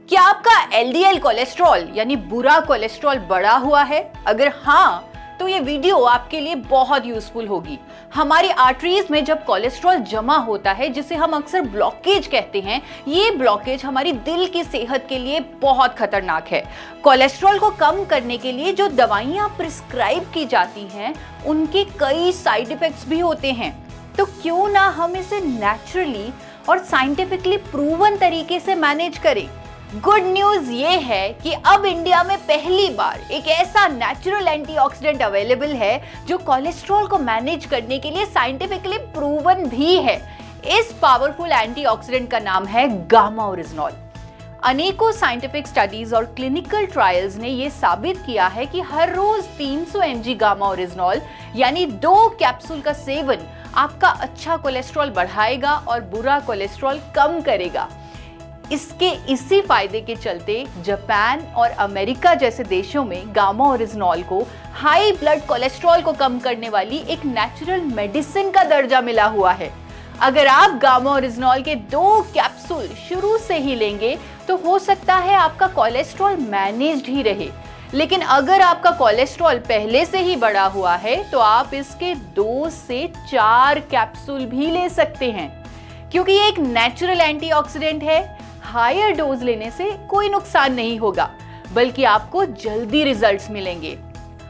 क्या आपका LDL cholesterol यानी बुरा कोलेस्ट्रॉल बढ़ा हुआ है? अगर हाँ, तो ये वीडियो आपके लिए बहुत यूजफुल होगी। हमारी आर्टरीज में जब कोलेस्ट्रॉल जमा होता है, जिसे हम अक्सर ब्लॉकेज कहते हैं, ये ब्लॉकेज हमारी दिल की सेहत के लिए बहुत खतरनाक है। कोलेस्ट्रॉल को कम करने के लिए जो दवाइयां प्रिस्क्राइब की जाती हैं, उनके कई साइड इफेक्ट्स भी होते हैं। तो क्यों ना हम इसे नेचुरली और साइंटिफिकली प्रूवन तरीके से मैनेज करें। गुड न्यूज ये है कि अब इंडिया में पहली बार एक ऐसा नेचुरल एंटीऑक्सीडेंट अवेलेबल है जो कोलेस्ट्रॉल को मैनेज करने के लिए साइंटिफिकली प्रूवन भी है। इस पावरफुल एंटीऑक्सीडेंट का नाम है गामा ओरिजिनॉल। अनेकों साइंटिफिक स्टडीज और क्लिनिकल ट्रायल्स ने यह साबित किया है कि हर रोज 300 mg गामा ओरिजिनॉल यानी 2 कैप्सूल का सेवन आपका अच्छा कोलेस्ट्रॉल बढ़ाएगा और बुरा कोलेस्ट्रॉल कम करेगा। इसके इसी फायदे के चलते जापान और अमेरिका जैसे देशों में गामा ओरिजिनॉल को हाई ब्लड कोलेस्ट्रॉल को कम करने वाली एक नेचुरल मेडिसिन का दर्जा मिला हुआ है। अगर आप गामा ओरिजिनॉल के 2 कैप्सूल शुरू से ही लेंगे तो हो सकता है आपका कोलेस्ट्रॉल मैनेज्ड ही रहे, लेकिन अगर आपका कोलेस्ट्रॉल पहले से ही बढ़ा हुआ है तो आप इसके 2 से 4 कैप्सूल भी ले सकते हैं। क्योंकि ये एक नेचुरल एंटीऑक्सीडेंट है, हायर डोज लेने से कोई नुकसान नहीं होगा, बल्कि आपको जल्दी रिजल्ट्स मिलेंगे।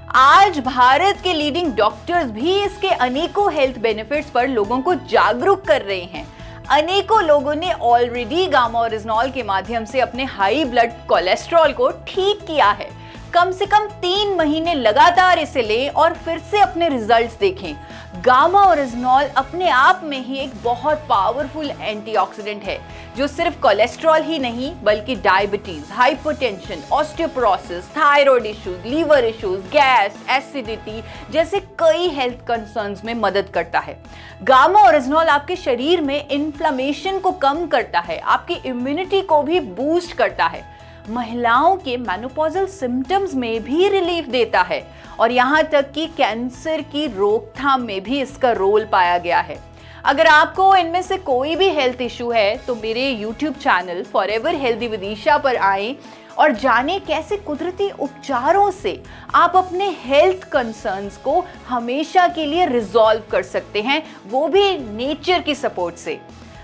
आज भारत के लीडिंग डॉक्टर्स भी इसके अनेकों हेल्थ बेनिफिट्स पर लोगों को जागरूक कर रहे हैं। अनेकों लोगों ने ऑलरेडी गामा ओरिजिनॉल के माध्यम से अपने हाई ब्लड कोलेस्ट्रॉल को ठीक किया है। कम से कम 3 महीने लगातार इसे लें और फिर से अपने रिजल्ट्स देखें। गामा ओरिजिनॉल अपने आप में ही एक बहुत पावरफुल एंटीऑक्सीडेंट है, जो सिर्फ कोलेस्ट्रॉल ही नहीं बल्कि diabetes, hypertension, osteoporosis, thyroid issues, liver issues, gas, acidity जैसे कई हेल्थ कंसर्न्स में मदद करता है। गामा ओरिजिनॉल आपके शरीर में इन्फ्लेमेशन को कम करता है, आपकी इम्यूनिटी को भी बूस्ट करता है, महिलाओं के मेनोपॉजल सिम्टम्स में भी रिलीफ देता है और यहाँ तक कि कैंसर की रोकथाम में भी इसका रोल पाया गया है। अगर आपको इनमें से कोई भी हेल्थ इशू है तो मेरे YouTube channel forever healthy with Isha पर आएं और जानें कैसे कुदरती उपचारों से आप अपने हेल्थ कंसर्न्स को हमेशा के लिए रिजॉल्व कर सकते हैं, वो भी नेचर की सपोर्ट से।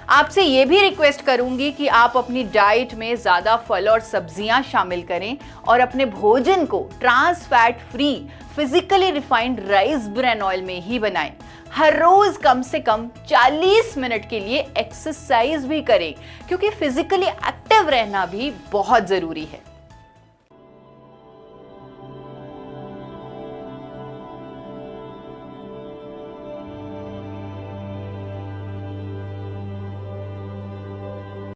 आपसे ये भी रिक्वेस्ट करूंगी कि आप अपनी डाइट में ज़्यादा फल और सब्जियां शामिल करें और अपने भोजन को trans fat free physically refined rice bran oil में ही बनाएं। हर रोज कम से कम 40 मिनट के लिए एक्सरसाइज भी करें, क्योंकि फिजिकली एक्टिव रहना भी बहुत ज़रूरी है।